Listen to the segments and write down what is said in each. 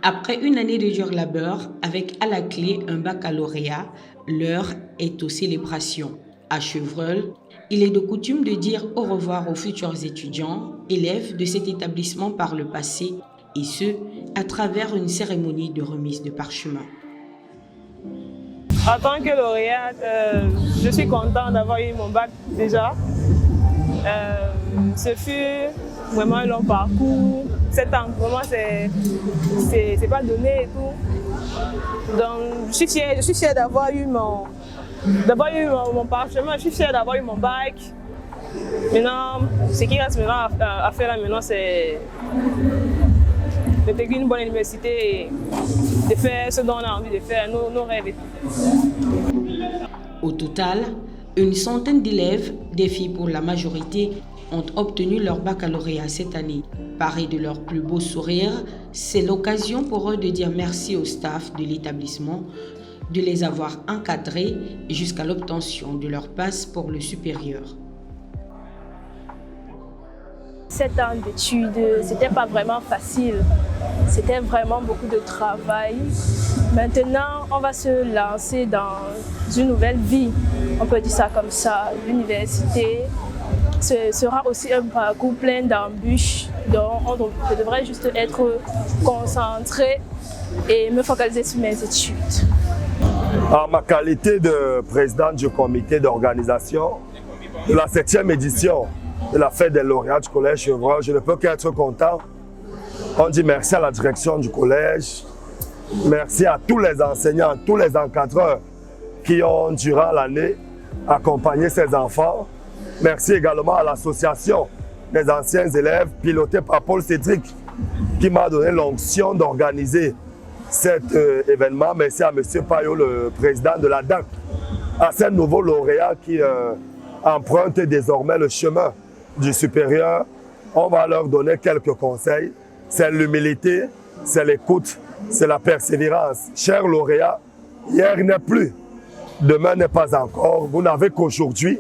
Après une année de dur labeur, avec à la clé un baccalauréat, l'heure est aux célébrations. À Chevreul, il est de coutume de dire au revoir aux futurs étudiants, élèves de cet établissement par le passé, et ce, à travers une cérémonie de remise de parchemin. En tant que lauréate, je suis contente d'avoir eu mon bac déjà. Ce fut vraiment un long parcours. 7 ans, vraiment, c'est pas donné et tout. Donc, je suis fière d'avoir eu mon parchemin, je suis fière d'avoir eu mon bac. Maintenant, ce qui reste maintenant à faire là maintenant, c'est d'intégrer une bonne université et de faire ce dont on a envie de faire, nos rêves. Au total, une centaine d'élèves, des filles pour la majorité, ont obtenu leur baccalauréat cette année. Parés de leur plus beau sourire, c'est l'occasion pour eux de dire merci au staff de l'établissement, de les avoir encadrés jusqu'à l'obtention de leur passe pour le supérieur. 7 ans d'études, c'était pas vraiment facile. C'était vraiment beaucoup de travail. Maintenant, on va se lancer dans une nouvelle vie. On peut dire ça comme ça. L'université, ce sera aussi un parcours plein d'embûches. Donc, je devrais juste être concentré et me focaliser sur mes études. En ma qualité de président du comité d'organisation de la 7e édition de la fête des lauréats du collège Chevreul, je ne peux qu'être content. On dit merci à la direction du collège, merci à tous les enseignants, tous les encadreurs qui ont, durant l'année, accompagné ces enfants. Merci également à l'association des anciens élèves, pilotée par Paul Cédric, qui m'a donné l'onction d'organiser cet événement. Merci à M. Payot, le président de la DAC, à ces nouveaux lauréats qui empruntent désormais le chemin du supérieur. On va leur donner quelques conseils. C'est l'humilité, c'est l'écoute, c'est la persévérance. Chers lauréats, hier n'est plus, demain n'est pas encore. Vous n'avez qu'aujourd'hui,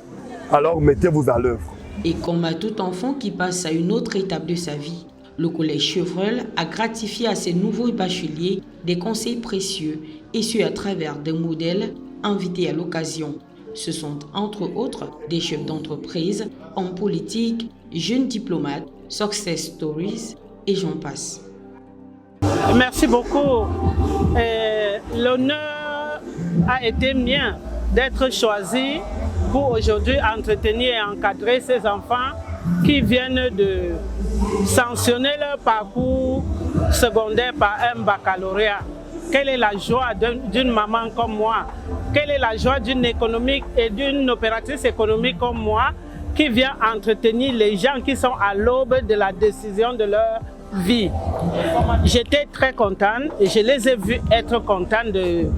alors mettez-vous à l'œuvre. Et comme à tout enfant qui passe à une autre étape de sa vie, le collège Chevreul a gratifié à ses nouveaux bacheliers des conseils précieux et ce à travers des modèles invités à l'occasion. Ce sont entre autres des chefs d'entreprise, hommes politiques, jeunes diplomates, success stories et j'en passe. Merci beaucoup. L'honneur a été mien d'être choisi pour aujourd'hui entretenir et encadrer ces enfants qui viennent de sanctionner leur parcours secondaire par un baccalauréat. Quelle est la joie d'une maman comme moi? Quelle est la joie d'une économique et d'une opératrice économique comme moi qui vient entretenir les gens qui sont à l'aube de la décision de leur vie? J'étais très contente et je les ai vus être contents de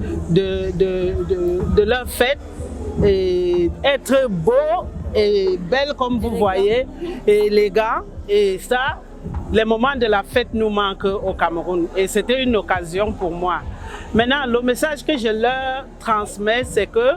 leur fête et être beaux et belles comme vous voyez, et les gars, et ça, les moments de la fête nous manquent au Cameroun et c'était une occasion pour moi. Maintenant, le message que je leur transmets, c'est que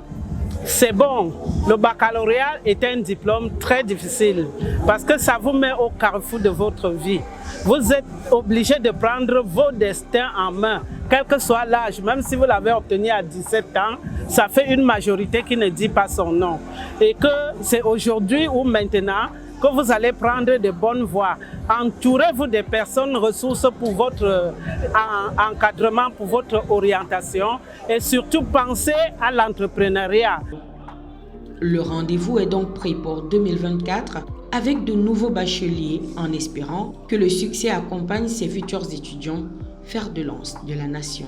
c'est bon. Le baccalauréat est un diplôme très difficile parce que ça vous met au carrefour de votre vie. Vous êtes obligé de prendre vos destins en main, quel que soit l'âge. Même si vous l'avez obtenu à 17 ans, ça fait une majorité qui ne dit pas son nom. Et que c'est aujourd'hui ou maintenant que vous allez prendre de bonnes voies. Entourez-vous des personnes ressources pour votre encadrement, pour votre orientation et surtout pensez à l'entrepreneuriat. Le rendez-vous est donc pris pour 2024 avec de nouveaux bacheliers en espérant que le succès accompagne ses futurs étudiants, fer de lance de la nation.